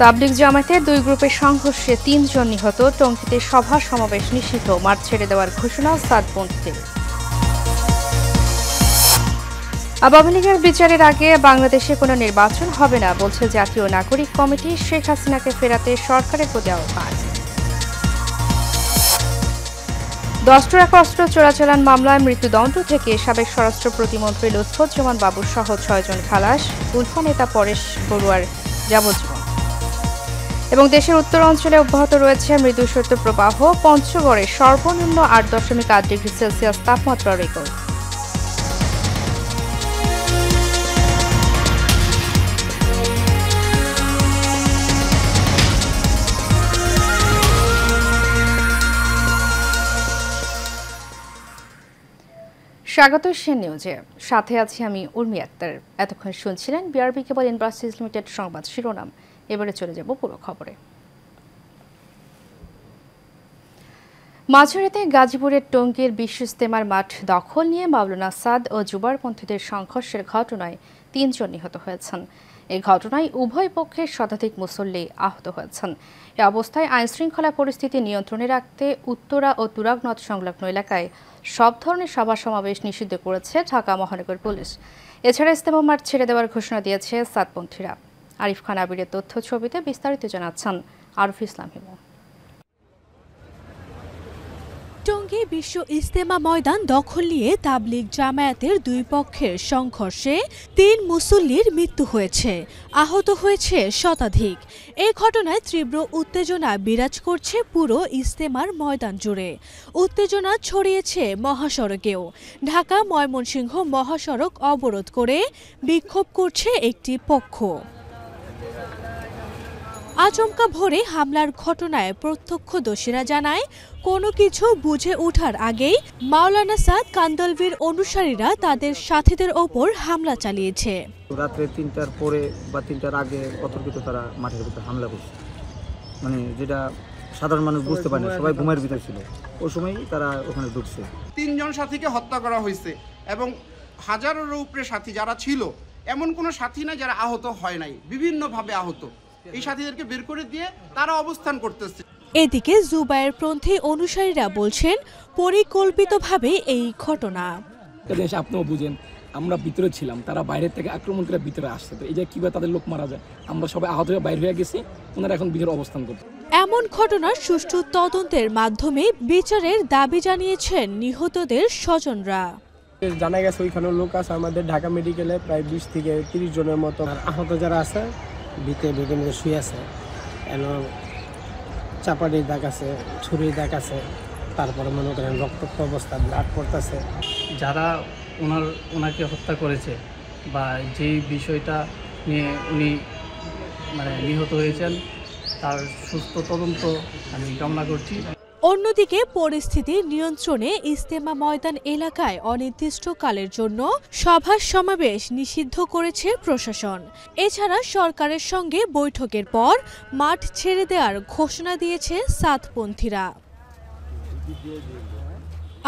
তাবলিগ জামায়াতের দুই গ্রুপের সংঘর্ষে ৩ জন নিহত। টঙ্গীতে সভা সমাবেশ নিষিদ্ধ, মাঠ ছেড়ে দেওয়ার ঘোষণা সাদপন্থীদের। আওয়ামী লীগের বিচারের আগে বাংলাদেশে কোনো নির্বাচন হবে না বলছে জাতীয় নাগরিক কমিটি। শেখ হাসিনাকে ফেরাতে সরকারের প্রতি আহ্বান। ১০ টাকা অস্ত্র চোরাচালান মামলায় মৃত্যুদণ্ড থেকে সাবেক স্বরাষ্ট্র প্রতিমন্ত্রী লুৎফুজ্জামান বাবুর সহ ৬ জন খালাস। উলফা নেতা পরেশ বড়ুয়ার যাবজ্জীবন। এবং দেশের উত্তর অঞ্চলে অব্যাহত রয়েছে মৃদু শৈত্যপ্রবাহ। পঞ্চগড়ে সর্বনিম্ন ৮.৮ ডিগ্রি সেলসিয়াস তাপমাত্রা রেকর্ড। স্বাগত সেন নিউজে, সাথে আছি আমি উর্মি আক্তার। এতক্ষণ শুনছিলেন বিআরবি কেবল ইন্ডাস্ট্রিজ লিমিটেড সংবাদ শিরোনাম। এবারে চলে যাব পুরো খবরে। মাঝরাতে গাজীপুরের টঙ্গীর বিশ্ব ইজতেমার মাঠ দখল নিয়ে মাওলানা সাদ ও জুবারপন্থীদের সংঘর্ষের ঘটনায় ৩ জন নিহত হয়েছেন। এই ঘটনায় উভয় পক্ষের শতাধিক মুসল্লি আহত হয়েছেন। এ অবস্থায় আইনশৃঙ্খলা পরিস্থিতি নিয়ন্ত্রণে রাখতে উত্তরা ও তুরাগনদ সংলগ্ন এলাকায় সব ধরনের সভা সমাবেশ নিষিদ্ধ করেছে ঢাকা মহানগর পুলিশ। এছাড়া ইজতেমা মাঠ ছেড়ে দেওয়ার ঘোষণা দিয়েছে সাদপন্থীরা। আরিফ খান আবিরের তথ্য ছবিতে বিস্তারিত জানাচ্ছেন আরফ ইসলাম হিমু। টঙ্গী বিশ্ব ইজতেমা ময়দান দখল নিয়ে তাবলিগ জামায়াতের দুই পক্ষের সংঘর্ষে ৩ মুসল্লির মৃত্যু হয়েছে, আহত হয়েছে শতাধিক। এই ঘটনায় তীব্র উত্তেজনা বিরাজ করছে পুরো ইজতেমার ময়দান জুড়ে। উত্তেজনা ছড়িয়েছে মহাসড়কেও। ঢাকা ময়মনসিংহ মহাসড়ক অবরোধ করে বিক্ষোভ করছে একটি পক্ষ। আচমকা ভোরে হামলার ঘটনায় প্রত্যক্ষদর্শীরা জানায়, কোনো কিছু বুঝে ওঠার আগেই মাওলানা সাদ কান্দলভির অনুসারীরা তাদের সাথীদের ওপর হামলা চালিয়েছে। রাত্রে ৩টার পরে বা ৩টার আগে অতর্কিত তারা মাঠের ভিতরে হামলা করছে, মানে যেটা সাধারণ মানুষ বুঝতে পারে না, সবাই ঘুমের ভিতরে ছিল, ওই সময়ই তারা ওখানে ঢুকছে। ৩ জন সাথীকে হত্যা করা হয়েছে এবং হাজারের উপরে সাথী যারা ছিল, এমন কোনো সাথী নাই যারা আহত হয় নাই, বিভিন্নভাবে আহত। এই সাথীদেরকে বের করে দিয়ে তারা অবস্থান করতেছে। এদিকে জুবায়েরপন্থী অনুসারীরা বলছেন পরিকল্পিতভাবে এই ঘটনা। আপনিও বুঝেন, আমরা ভিতরে ছিলাম, তারা বাইরের থেকে আক্রমণ করে ভিতরে আসছে, তো এই যে কিভাবে তাদের লোক মারা যায়, আমরা সবাই আহত হয়ে বাইরে হয়ে গেছি, ওনারা এখন ভিতরে অবস্থান করছে। এমন ঘটনার সুষ্ঠু তদন্তের মাধ্যমে বিচারের দাবি জানিয়েছেন নিহতদের স্বজনরা। জানা গেছে ওইখানে লোক আছে আমাদের ঢাকা মেডিকেলে প্রায় 20 থেকে 30 জনের মতো। আহত যারা আছে বেডের মধ্যে শুয়ে আছে, চাপাটির দাগ আছে, ছুরির দাগ আছে, তারপরে মনে করেন রক্তাক্ত অবস্থা, ব্লাড পড়তেছে। যারা ওনাকে হত্যা করেছে বা যেই বিষয়টা নিয়ে উনি নিহত হয়েছেন তার সুস্থ তদন্ত আমি কামনা করছি। অন্যদিকে পরিস্থিতি নিয়ন্ত্রণে ইজতেমা ময়দান এলাকায় অনির্দিষ্টকালের জন্য সভা সমাবেশ নিষিদ্ধ করেছে প্রশাসন। এছাড়া সরকারের সঙ্গে বৈঠকের পর মাঠ ছেড়ে দেওয়ার ঘোষণা দিয়েছে সাদপন্থীরা।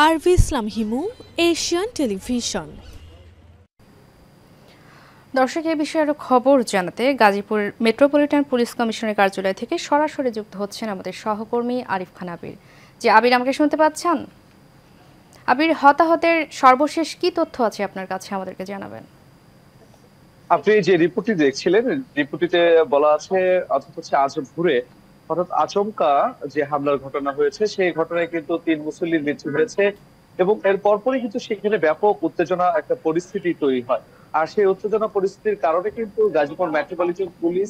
আরফ ইসলাম হিমু, এশিয়ান টেলিভিশন। দর্শক, এই বিষয়ে আরো খবর জানাতে গাজীপুর মেট্রোপলিটন পুলিশ কমিশনের কার্যালয় থেকে সরাসরি যুক্ত হচ্ছেন আমাদের সহকর্মী আরিফ খান আবির। যে আবির, আমাকে শুনতে পাচ্ছেন? আবির, হতাহতের সর্বশেষ কি তথ্য আছে আপনার কাছে, আমাদেরকে জানাবেন। আপনি যে রিপোর্টটি দেখছিলেন, রিপোর্টটিতে বলা আছে অর্থাৎ হচ্ছে আজ ভোরে হঠাৎ আচমকা যে হামলার ঘটনা হয়েছে, সেই ঘটনায় কিন্তু ৩ মুসল্লির মৃত্যু হয়েছে এবং এর পরপরই কিন্তু সেখানে ব্যাপক উত্তেজনা একটা পরিস্থিতি তৈরি হয়। আর সেই উত্তেজনা পরিস্থিতির কারণে কিন্তু গাজীপুর মেট্রোপলিটন পুলিশ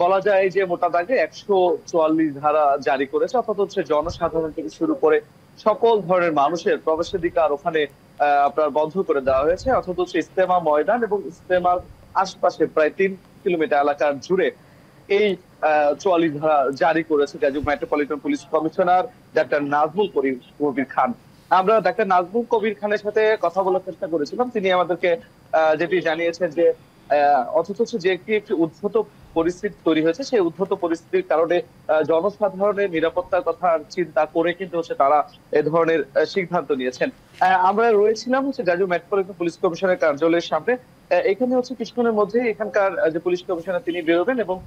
বলা যায় যে মোটা দাগে ১৪৪ ধারা জারি করেছে, অর্থাৎ হচ্ছে জনসাধারণ থেকে শুরু করে সকল ধরনের মানুষের প্রবেশাধিকার ওখানে আপনার বন্ধ করে দেওয়া হয়েছে। অর্থাৎ হচ্ছে ইজতেমা ময়দান এবং ইজতেমার আশপাশে প্রায় ৩ কিলোমিটার এলাকার জুড়ে এই ৪৪ ধারা জারি করেছে Gazipur metropolitan police commissioner doctor Nazmul Kabir Khan. আমরা ডাক্তার নাজমুল কবির খানের সাথে কথা বলার চেষ্টা করেছিলাম। তিনি আমাদেরকে যেটি জানিয়েছেন যে অথচ যে একটি উদ্ভূত পরিস্থিতি তৈরি হয়েছে, সেই উদ্ভূত পরিস্থিতির কারণে জনসাধারণের নিরাপত্তার কথা চিন্তা করে কিন্তু হচ্ছে তারা এ ধরনের সিদ্ধান্ত নিয়েছেন। আমরা রয়েছিলাম হচ্ছে গাজীপুর মেট্রোপলিটন পুলিশ কমিশনের কার্যালয়ের সামনে। এখানে হচ্ছে কিছুক্ষণের মধ্যে এখানকার যে পুলিশ কমিশনার তিনি বেরোবেন এবং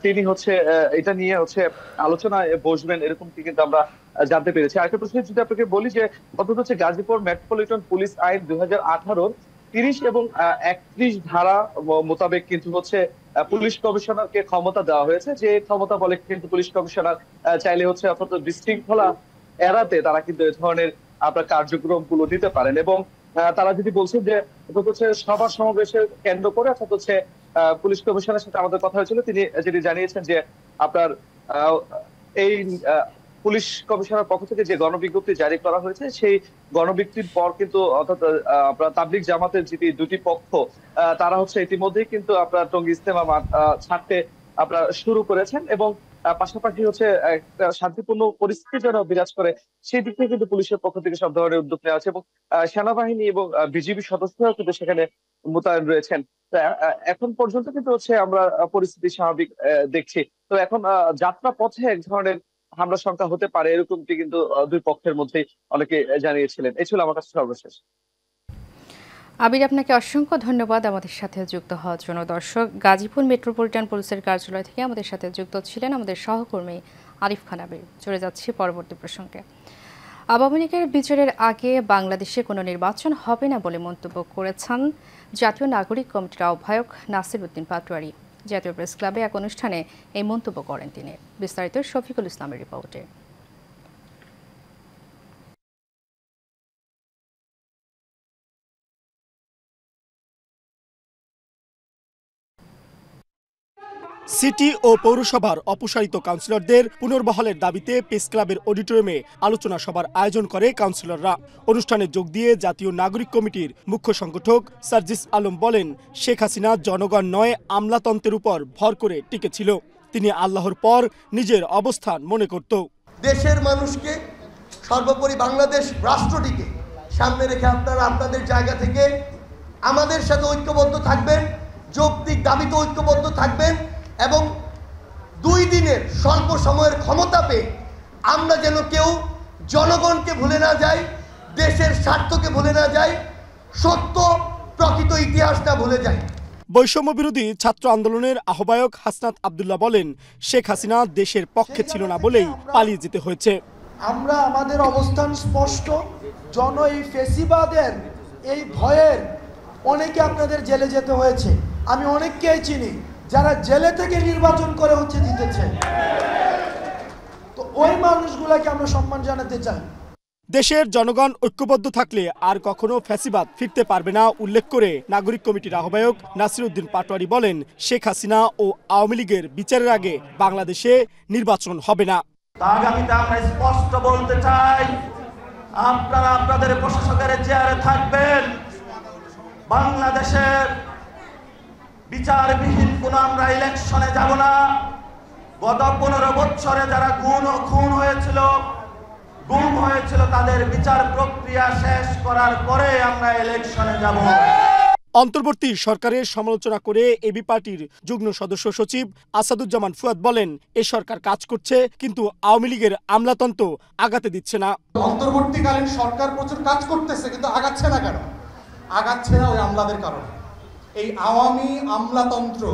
তিনি হচ্ছে এটা নিয়ে হচ্ছে আলোচনায় বসবেন, এরকমটি কিন্তু আমরা জানতে পেরেছি। আরেকটা প্রশ্ন যদি আপনাকে বলি যে অন্তত হচ্ছে গাজীপুর মেট্রোপলিটন পুলিশ আইন 2018 30 এবং 31 ধারা মোতাবেক কিন্তু হচ্ছে পুলিশ কমিশনারকে ক্ষমতা দেওয়া হয়েছে, যে ক্ষমতা বলে কিন্তু পুলিশ কমিশনার চাইলে হচ্ছে অন্তত বিশৃঙ্খলা এড়াতে তারা কিন্তু এই ধরনের আপনার কার্যক্রম গুলো নিতে পারেন। এবং তারা যদি বলছেন যে হচ্ছে সভা সমাবেশের কেন্দ্র করে অর্থাৎ হচ্ছে পুলিশ কমিশনারের সাথে আমাদের কথা হয়েছিল, তিনি যেটি জানিয়েছেন যে আপনার এই পুলিশ কমিশনার পক্ষ থেকে যে গণবিজ্ঞপ্তি জারি করা হয়েছে সেই গণবিজ্ঞপ্তির পর কিন্তু অর্থাৎ আপনার তাবলিগ জামাতের যে দুটি পক্ষ তারা হচ্ছে ইতিমধ্যেই কিন্তু আপনার টঙ্গী ইজতেমা মাঠ ছাড়তে আপনার শুরু করেছেন, এবং পাশাপাশি হচ্ছে একটা শান্তিপূর্ণ পরিস্থিতি যেন বিরাজ করে সেই দিক থেকে কিন্তু পুলিশের পক্ষ থেকে সব ধরনের উদ্যোগ নেওয়া আছে, এবং সেনাবাহিনী এবং বিজিবি সদস্যরাও কিন্তু সেখানে মোতায়েন রয়েছেন। এখন পর্যন্ত কিন্তু হচ্ছে আমরা পরিস্থিতি স্বাভাবিক দেখছি। তো এখন যাত্রা পথে এক ধরনের হামলা সংখ্যা হতে পারে এরকমটি কিন্তু দুই পক্ষের মধ্যেই অনেকে জানিয়েছিলেন। এই ছিল আমার কাছে সর্বশেষ। আবির, আপনাকে অসংখ্য ধন্যবাদ আমাদের সাথে যুক্ত হওয়ার জন্য। দর্শক, গাজীপুর মেট্রোপলিটন পুলিশের কার্যালয় থেকে আমাদের সাথে যুক্ত ছিলেন আমাদের সহকর্মী আরিফ খান আবির। চলে যাচ্ছি পরবর্তী প্রসঙ্গে। আওয়ামী লীগের বিচারের আগে বাংলাদেশে কোনো নির্বাচন হবে না বলে মন্তব্য করেছেন জাতীয় নাগরিক কমিটির আহ্বায়ক নাসির উদ্দিন পাটোয়ারি। জাতীয় প্রেস ক্লাবে এক অনুষ্ঠানে এই মন্তব্য করেন তিনি। বিস্তারিত শফিকুল ইসলামের রিপোর্টে। সিটি ও পৌরসভার অপসারিত কাউন্সিলরদের পুনর্বহালের দাবিতে প্রেস ক্লাবের অডিটোরিয়ামে আলোচনা সভার আয়োজন করে কাউন্সিলররা। অনুষ্ঠানে যোগ দিয়ে জাতীয় নাগরিক কমিটির মুখ্য সংগঠক সার্জিস আলম বলেন, শেখ হাসিনা জনগণ নয় আমলাতন্ত্রের উপর ভর করে টিকেছিল। তিনি আল্লাহর পর নিজের অবস্থান মনে করত। দেশের মানুষকে সর্বোপরি বাংলাদেশ রাষ্ট্রটিকে সামনে রেখে আপনারা আপনাদের জায়গা থেকে আমাদের সাথে ঐক্যবদ্ধ থাকবেন, যৌক্তিক দাবিতে ঐক্যবদ্ধ থাকবেন, এবং 2 দিনের স্বল্প সময়ের ক্ষমতা পেয়ে আমরা যেন কেউ জনগণকে ভুলে না যাই, দেশের স্বার্থকে ভুলে না যাই, সত্য প্রকৃত ইতিহাসটা ভুলে যাই। বৈষম্য বিরোধী ছাত্র আন্দোলনের আহ্বায়ক হাসনাত আব্দুল্লাহ বলেন, শেখ হাসিনা দেশের পক্ষে ছিল না বলেই পালিয়ে যেতে হয়েছে। আমরা আমাদের অবস্থান স্পষ্ট। এই ফেসিবাদের এই ভয়ের অনেকে আপনাদের জেলে যেতে হয়েছে। আমি অনেককেই চিনি যারা জেলে থেকে নির্বাচন করে হচ্ছে জিতেছে। তো ওই মানুষগুলোকে আমরা সম্মান জানাতে চাই। দেশের জনগণ ঐক্যবদ্ধ থাকলে আর কখনো ফ্যাসিবাদ ফিরতে পারবে না উল্লেখ করে নাগরিক কমিটির আহ্বায়ক নাসির উদ্দিন পাটোয়ারি বলেন, শেখ হাসিনা ও আওয়ামী লীগের বিচারের আগে বাংলাদেশে নির্বাচন হবে না। আগামীতে আমরা স্পষ্ট বলতে চাই, আপনারা আপনাদের প্রশাসকের চেয়ারে থাকবেন, বাংলাদেশের বিচারবিহীন কোন আমরা ইলেকশনে যাব না। গত 15 বছরে যারা খুন হয়েছিল, গুম হয়েছিল, তাদের বিচার প্রক্রিয়া শেষ করার পরে আমরা ইলেকশনে যাব। অন্তর্বর্তী সরকারের সমালোচনা করে এবি পার্টির যুগ্ম সদস্য সচিব আসাদুজ্জামান ফুয়াদ বলেন, এ সরকার কাজ করছে কিন্তু আওয়ামী লীগের আমলাতন্ত্র আগাতে দিচ্ছে না। অন্তর্বর্তীকালীন সরকার প্রচুর কাজ করতেছে কিন্তু আগাচ্ছে না কেন? আগাচ্ছে না ওই আমলাদের কারণে। এই আওয়ামী আমলাতন্ত্র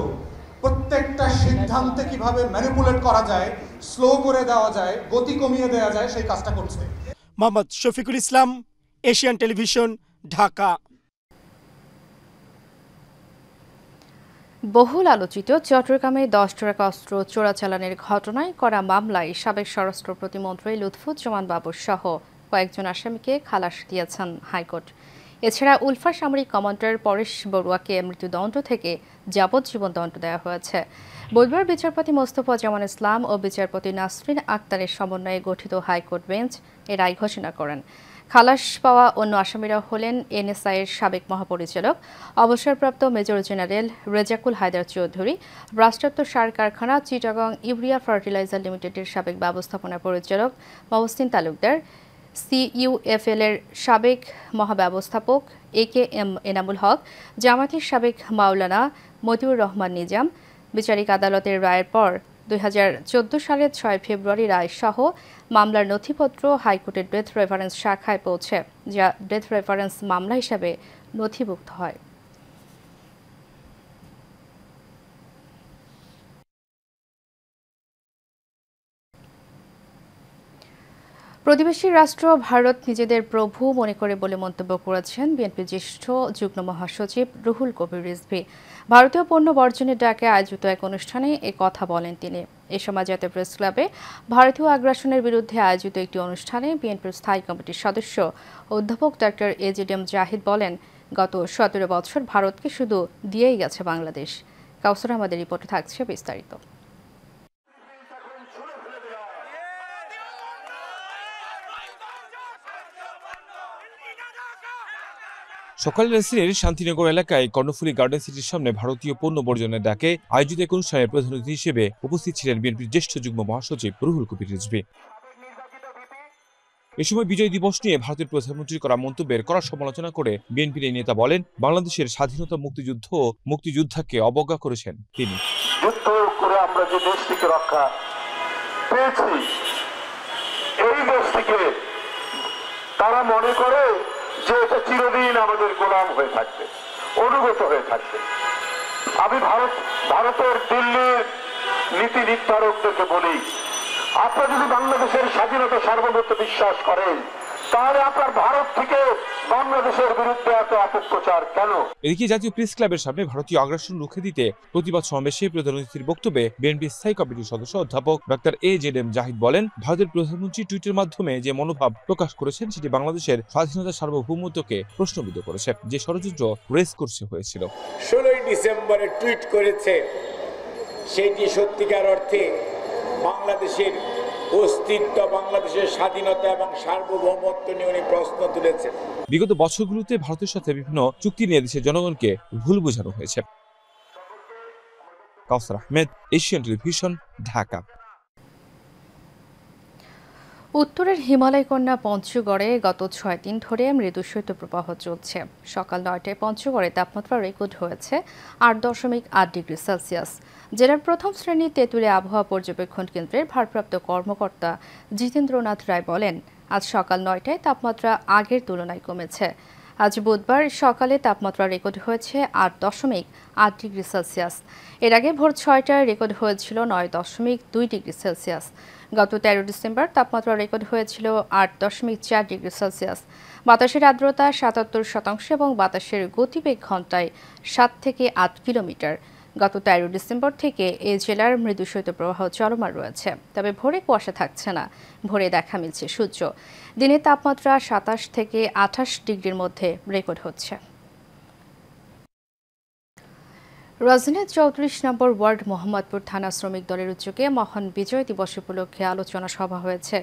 প্রত্যেকটা সিদ্ধান্তে কিভাবে ম্যানিপুলেট করা যায়, স্লো করে দেওয়া যায়, গতি কমিয়ে দেওয়া যায়, সেই কাজটা করছে। Mohammad Shafiqul Islam, Asian television, Dhaka. বহুল আলোচিত চট্টগ্রামে 10 ট্রাক অস্ত্র চোরাচালানের ঘটনায় করা মামলায় সাবেক স্বরাষ্ট্র প্রতিমন্ত্রী লুৎফুজ্জামান বাবর সহ কয়েকজন আসামিকে খালাস দিয়েছেন হাইকোর্ট। এছাড়া উলফা সামরিক কমান্ডার পরেশ বড়ুয়াকে মৃত্যুদণ্ড থেকে যাবজ্জীবন দণ্ড দেওয়া হয়েছে। বুধবার বিচারপতি মোস্তফা জামান ইসলাম ও বিচারপতি নাসরিন আক্তারের সমন্বয়ে গঠিত হাইকোর্ট বেঞ্চ এ রায় ঘোষণা করেন। খালাস পাওয়া অন্য আসামিরা হলেন এনএসআইয়ের সাবেক মহাপরিচালক অবসরপ্রাপ্ত মেজর জেনারেল রেজাকুল হায়দার চৌধুরী, রাষ্ট্রায়ত্ত সার কারখানা চিটাগং ইউরিয়া ফার্টিলাইজার লিমিটেডের সাবেক ব্যবস্থাপনা পরিচালক মহসিন তালুকদার, সিইউএফএল এর সাবেক মহাব্যবস্থাপক AKM এনামুল হক, জামায়াতের সাবেক মাওলানা মতিউর রহমান নিজাম। বিচারিক আদালতের রায়ের পর 2014 সালের 6 ফেব্রুয়ারি রায় সহ মামলার নথিপত্র হাইকোর্টের ডেথ রেফারেন্স শাখায় পৌঁছে, যা ডেথ রেফারেন্স মামলা হিসেবে নথিভুক্ত হয়। প্রতিবেশী রাষ্ট্র ভারত নিজেদের প্রভু মনে করে বলে মন্তব্য করেছেন বিএনপির জ্যেষ্ঠ যুগ্ম মহাসচিব রুহুল কবির রিজভী। ভারতীয় পণ্য বর্জনের ডাকে আয়োজিত এক অনুষ্ঠানে এ কথা বলেন তিনি। এ সময় জাতীয় প্রেস ক্লাবে ভারতীয় আগ্রাসনের বিরুদ্ধে আয়োজিত একটি অনুষ্ঠানে বিএনপির স্থায়ী কমিটির সদস্য অধ্যাপক ডক্টর এজেডএম জাহিদ বলেন, গত 17 বছর ভারতকে শুধু দিয়েই গেছে বাংলাদেশ। কাউসার আমাদের রিপোর্টে থাকছে বিস্তারিত। সকাল রাজধানীর শান্তিনগর এলাকায় কর্ণফুলী গার্ডেন সিটির সামনে ভারতীয় পণ্য বর্জনের ডাকে আয়োজিত এক অনুষ্ঠানে প্রধান অতিথি হিসেবে উপস্থিত ছিলেন বিএনপির জ্যেষ্ঠ যুগ্ম মহাসচিব রুহুল কবির রিজভী। এ সময় বিজয় দিবস নিয়ে ভারতের প্রধানমন্ত্রীর করা মন্তব্যের কড়া সমালোচনা করে বিএনপির এই নেতা বলেন, বাংলাদেশের স্বাধীনতা মুক্তিযুদ্ধ ও মুক্তিযোদ্ধাকে অবজ্ঞা করেছেন তিনি। যুদ্ধ করে আমরা যে দেশটিকে রক্ষা পেয়েছি, এই দেশটিকে তারা মনে করে যে এটা চিরদিন আমাদের গোলাম হয়ে থাকবে, অনুগত হয়ে থাকবে। আমি ভারতের দিল্লির নীতি নির্ধারকদেরকে বলি, আপনারা যদি বাংলাদেশের স্বাধীনতা সার্বভৌমত্ব বিশ্বাস করেন, তাহলে আপনার ভারত থেকে বাংলাদেশের বিরুদ্ধে এত অপপ্রচার কেন? এদিকে জাতীয় প্রেস ক্লাবের সামনে ভারতীয় আগ্রাসন রুখে দিতে প্রতিবাদ সমাবেশে প্রধান অতিথির বক্তব্যে বিএনপির স্থায়ী কমিটির সদস্য অধ্যাপক ডক্টর এজেডএম জাহিদ বলেন, ভারতের প্রধানমন্ত্রী টুইটের মাধ্যমে যে মনোভাব প্রকাশ করেছেন সেটি বাংলাদেশের স্বাধীনতা সার্বভৌমত্বকে প্রশ্নবিদ্ধ করেছে, যে ষড়যন্ত্র রেস করছে হয়েছিল। 16 ডিসেম্বরে টুইট করেছে, সেটি সত্যিকার অর্থে বাংলাদেশের অস্তিত্ব, বাংলাদেশের স্বাধীনতা এবং সার্বভৌমত্ব নিয়ে উনি প্রশ্ন তুলেছেন। বিগত বছরগুলোতে ভারতের সাথে বিভিন্ন চুক্তি নিয়ে দেশের জনগণকে ভুল বোঝানো হয়েছে। কাউসার আহমেদ, এশিয়ান টেলিভিশন, ঢাকা। উত্তরের হিমালয় কন্যা পঞ্চগড়ে গত 6 দিন ধরে মৃদু শৈত্যপ্রবাহ চলছে। সকাল 9টায় পঞ্চগড়ে তাপমাত্রা রেকর্ড হয়েছে 8.8 ডিগ্রি সেলসিয়াস। জেলার প্রথম শ্রেণীর তেঁতুলিয়া আবহাওয়া পর্যবেক্ষণ কেন্দ্রের ভারপ্রাপ্ত কর্মকর্তা জিতেন্দ্রনাথ রায় বলেন, আজ সকাল 9টায় তাপমাত্রা আগের তুলনায় কমেছে। আজ বুধবার সকালে তাপমাত্রা রেকর্ড হয়েছে 8.8 ডিগ্রি সেলসিয়াস। এর আগে ভোর 6টায় রেকর্ড হয়েছিল 9.2 ডিগ্রি সেলসিয়াস। গত 13 ডিসেম্বর তাপমাত্রা রেকর্ড হয়েছিল 8.4 ডিগ্রি সেলসিয়াস। বাতাসের আর্দ্রতা 77% এবং বাতাসের গতিবেগ ঘন্টায় 7 থেকে 8 কিলোমিটার। গত 13 ডিসেম্বর থেকে এই জেলার মৃদু শৈত্যপ্রবাহ চলমান রয়েছে, তবে ভোরে কুয়াশা থাকছে না। ভোরে দেখা মিলছে সূর্য। দিনের তাপমাত্রা 27 থেকে 28 ডিগ্রির মধ্যে রেকর্ড হচ্ছে। রাজধানীর 34 নম্বর ওয়ার্ড মোহাম্মদপুর থানা শ্রমিক দলের উদ্যোগে মহান বিজয় দিবস উপলক্ষে আলোচনা সভা হয়েছে।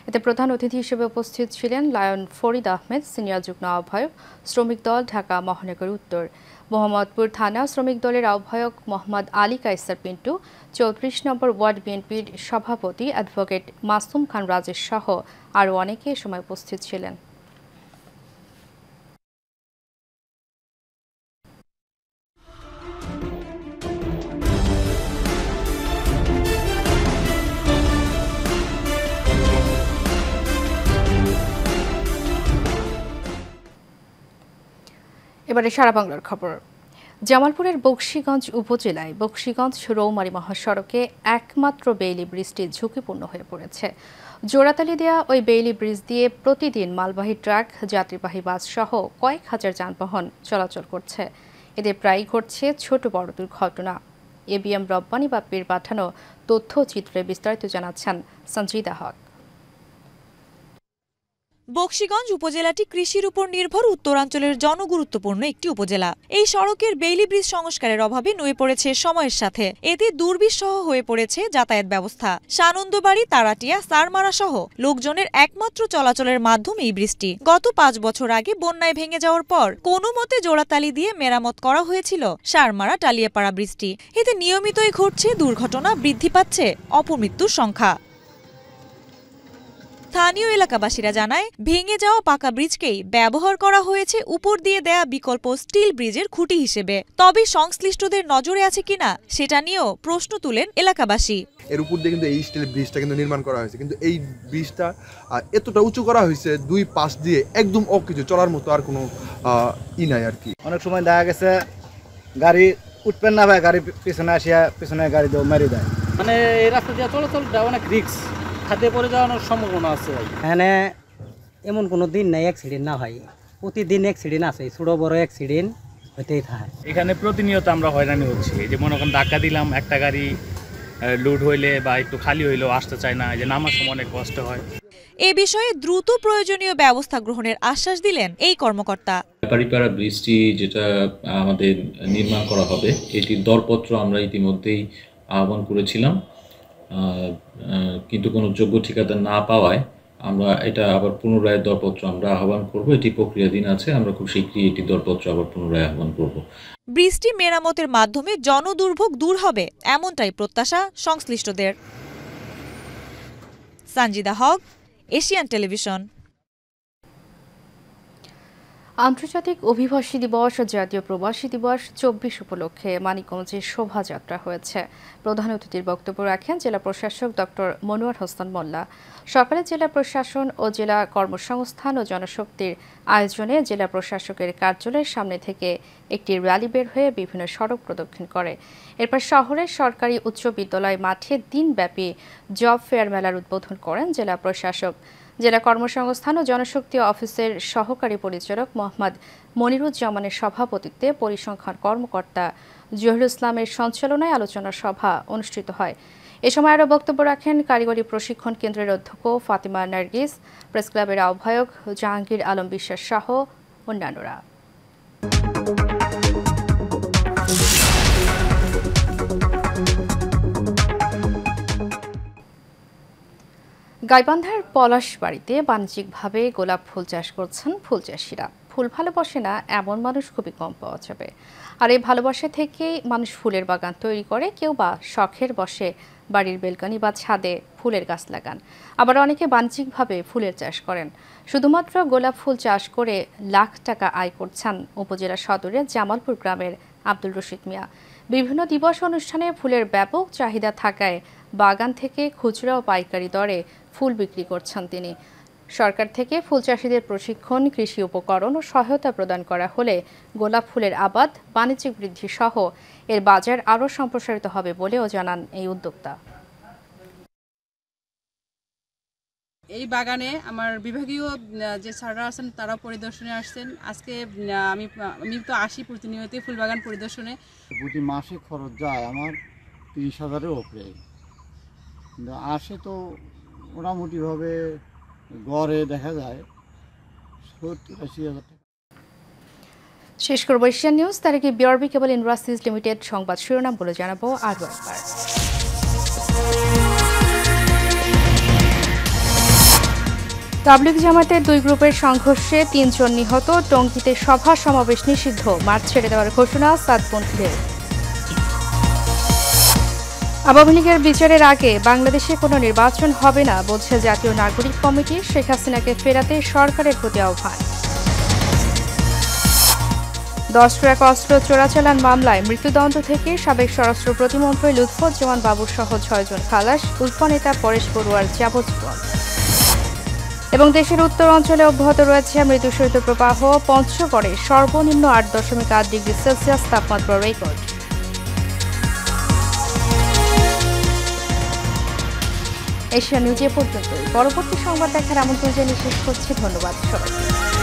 এতে প্রধান অতিথি হিসেবে উপস্থিত ছিলেন লায়ন ফরিদ আহমেদ, সিনিয়র যুগ্ম আহ্বায়ক, শ্রমিক দল, ঢাকা মহানগর উত্তর। মোহাম্মদপুর থানা শ্রমিক দলের আহ্বায়ক মোহাম্মদ আলী কায়সার পিন্টু, 34 নম্বর ওয়ার্ড বিএনপির সভাপতি অ্যাডভোকেট মাসুম খান রাজেশ সহ আরও অনেকে এ সময় উপস্থিত ছিলেন। এবারে সারা বাংলার খবর। জামালপুরের বকশীগঞ্জ উপজেলায় বকশীগঞ্জ রৌমারী মহাসড়কে একমাত্র বেইলি ব্রিজটি ঝুঁকিপূর্ণ হয়ে পড়েছে। জোড়াতালি দেয়া ওই বেইলি ব্রিজ দিয়ে প্রতিদিন মালবাহী ট্রাক, যাত্রীবাহী বাস সহ কয়েক হাজার যানবাহন চলাচল করছে। এতে প্রায়ই ঘটছে ছোট বড় দুর্ঘটনা। এবিএম রব্বানী বাপ্পির পাঠানো তথ্যচিত্রে বিস্তারিত জানাচ্ছেন সঞ্জিদা হক। বকশীগঞ্জ উপজেলাটি কৃষির উপর নির্ভর উত্তরাঞ্চলের জনগুরুত্বপূর্ণ একটি উপজেলা। এই সড়কের বেইলি ব্রিজ সংস্কারের অভাবে নুয়ে পড়েছে সময়ের সাথে। এতে দুর্বিষহ হয়ে পড়েছে যাতায়াত ব্যবস্থা। সানন্দবাড়ি, তারাটিয়া, সারমারা সহ লোকজনের একমাত্র চলাচলের মাধ্যম এই ব্রিজটি। গত 5 বছর আগে বন্যায় ভেঙে যাওয়ার পর কোনো মতে জোড়াতালি দিয়ে মেরামত করা হয়েছিল সারমারা টালিয়াপাড়া ব্রিজটি। এতে নিয়মিতই ঘটছে দুর্ঘটনা, বৃদ্ধি পাচ্ছে অপমৃত্যুর সংখ্যা। স্থানীয় এলাকাবাসীরা জানায়, ভেঙে যাওয়া পাকা ব্রিজকেই ব্যবহার করা হয়েছে উপর দিয়ে দেয়া বিকল্প স্টিল ব্রিজের খুঁটি হিসেবে। তবে সংশ্লিষ্টদের নজরে আছে কিনা সেটা নিয়েও প্রশ্ন তুলেন এলাকাবাসী। এর উপর দিয়ে কিন্তু এই স্টিল ব্রিজটা কিন্তু নির্মাণ করা হয়েছে, কিন্তু এই ব্রিজটা এতটা উঁচু করা হয়েছে, 2 পাশ দিয়ে একদম অকিছু চলার মতো আর কোনো নাই আর কি। অনেক সময় দেখা গেছে গাড়ি উঠবেন না ভাই, গাড়ি পিছনে আসিয়া পিছনে গাড়ি দিয়ে মেরে দেয়। মানে এই রাস্তা দিয়ে চলাচলটা অনেক রিস্ক, খাদে পড়ে যাওয়ার সম্ভাবনা আছে ভাই। এখানে এমন কোনো দিন নাই অ্যাক্সিডেন্ট না হয়, প্রতিদিন অ্যাক্সিডেন্ট আছে, ছোট বড় অ্যাক্সিডেন্ট হতেই থাকে। এখানে প্রতিনিয়ত আমরা হয়রানি হচ্ছি, যে মনে করেন ধাক্কা দিলাম, একটা গাড়ি লোড হইলে বা একটু খালি হইলেও আসতে চায় না, যে নামার সময় অনেক কষ্ট হয়। এ বিষয়ে দ্রুত প্রয়োজনীয় ব্যবস্থা গ্রহণের আশ্বাস দিলেন এই কর্মকর্তা। ব্যাপারীপাড়া ব্রিজটি যেটা আমাদের নির্মাণ করা হবে, এটির দরপত্র আমরা ইতিমধ্যেই আহ্বান করেছিলাম, কিন্তু কোনো যোগ্য ঠিকাদার না পাওয়ায় আমরা এটা আবার পুনরায় দরপত্র আমরা আহ্বান করব। এটি প্রক্রিয়াধীন আছে, আমরা খুব শীঘ্রই এটি দরপত্র আবার পুনরায় আহ্বান করব। ব্রিজটি মেরামতের মাধ্যমে জনদুর্ভোগ দূর হবে, এমনটাই প্রত্যাশা সংশ্লিষ্টদের। সানজিদা হক, এশিয়ান টেলিভিশন। আন্তর্জাতিক অভিবাসী দিবস ও জাতীয় প্রবাসী দিবস 24 উপলক্ষে মানিকগঞ্জে শোভাযাত্রা হয়েছে। প্রধান অতিথির বক্তব্য রাখেন জেলা প্রশাসক ডক্টর মনোয়ার হোসেন মোল্লা। সকালে জেলা প্রশাসন ও জেলা কর্মসংস্থান ও জনশক্তির আয়োজনে জেলা প্রশাসকের কার্যালয়ের সামনে থেকে একটি র্যালি বের হয়ে বিভিন্ন সড়ক প্রদক্ষিণ করে। এরপর শহরের সরকারি উচ্চ বিদ্যালয় মাঠে দিনব্যাপী জব ফেয়ার মেলার উদ্বোধন করেন জেলা প্রশাসক। জেলা কর্মসংস্থান ও জনশক্তি অফিসের সহকারী পরিচালক মোহাম্মদ মনিরুজ্জামানের সভাপতিত্বে পরিসংখ্যান কর্মকর্তা জহিরুল ইসলামের সঞ্চালনায় আলোচনা সভা অনুষ্ঠিত হয়। এ সময় আরও বক্তব্য রাখেন কারিগরি প্রশিক্ষণ কেন্দ্রের অধ্যক্ষ ফাতিমা নার্গিস, প্রেস ক্লাবের আহ্বায়ক জাহাঙ্গীর আলম বিশ্বাস সহ অন্যান্যরা। গাইবান্ধার পলাশবাড়িতে বাণিজ্যিকভাবে গোলাপ ফুল চাষ করছেন ফুল চাষিরা। ফুল ভালোবাসে না এমন মানুষ খুবই কম পাওয়া যাবে। আর এই ভালোবাসা থেকেই মানুষ ফুলের বাগান তৈরি করে, কেউ বা শখের বসে বাড়ির বেলকনি বা ছাদে ফুলের গাছ লাগান, আবার অনেকে বাণিজ্যিকভাবে ফুলের চাষ করেন। শুধুমাত্র গোলাপ ফুল চাষ করে লাখ টাকা আয় করছেন উপজেলা সদরের জামালপুর গ্রামের আব্দুল রশিদ মিয়া। বিভিন্ন দিবস অনুষ্ঠানে ফুলের ব্যাপক চাহিদা থাকায় বাগান থেকে খুচরা ও পাইকারি দরে ফুল বিক্রি করছেন তিনি। সরকার থেকে ফুল চাষিদের প্রশিক্ষণ, কৃষি উপকরণ ও সহায়তা প্রদান করা হলে গোলাপ ফুলের আবাদ, বাণিজ্যিক বৃদ্ধি সহ এর বাজার আরও সম্প্রসারিত হবে বলেও জানান এই উদ্যোক্তা। এই বাগানে আমার বিভাগীয় যে স্যাররা আছেন তারা পরিদর্শনে আসছেন। আজকে আমি তো আসি প্রতিনিয়তই ফুল বাগান পরিদর্শনে। প্রতি মাসে খরচ যায় আমার 30,000-এর উপরে, আসে তো মোটামুটিভাবে গড়ে দেখা যায় 70-80,000 টাকা। শেষ করব এশিয়ান নিউজ। তার আগে বিআরবি কেবল ইন্ডাস্ট্রিজ লিমিটেড সংবাদ শিরোনামগুলো জানাবো আরও একবার। তাবলিগ জামাতের 2 গ্রুপের সংঘর্ষে 3 জন নিহত। টঙ্গীতে সভা সমাবেশ নিষিদ্ধ, মাঠ ছেড়ে দেওয়ার ঘোষণা সাতপন্থীদের। আওয়ামী লীগের বিচারের আগে বাংলাদেশে কোনো নির্বাচন হবে না বলছে জাতীয় নাগরিক কমিটি। শেখ হাসিনাকে ফেরাতে সরকারের প্রতি আহ্বান। 10 ট্রাক অস্ত্র চোরাচালান মামলায় মৃত্যুদণ্ড থেকে সাবেক স্বরাষ্ট্র প্রতিমন্ত্রী লুৎফুজ্জামান বাবুর সহ 6 জন খালাস। উলফা নেতা পরেশ বড়ুয়ার যাবজ্জীবন। এবং দেশের উত্তর অঞ্চলে অব্যাহত রয়েছে মৃদু শৈত্যপ্রবাহ। পঞ্চগড়ে সর্বনিম্ন 8.8 ডিগ্রি সেলসিয়াস তাপমাত্রা রেকর্ড। এশিয়া নিউজ এ পর্যন্তই। পরবর্তী সংবাদ দেখার আমন্ত্রণ জানিয়ে শেষ করছি। ধন্যবাদ সবাইকে।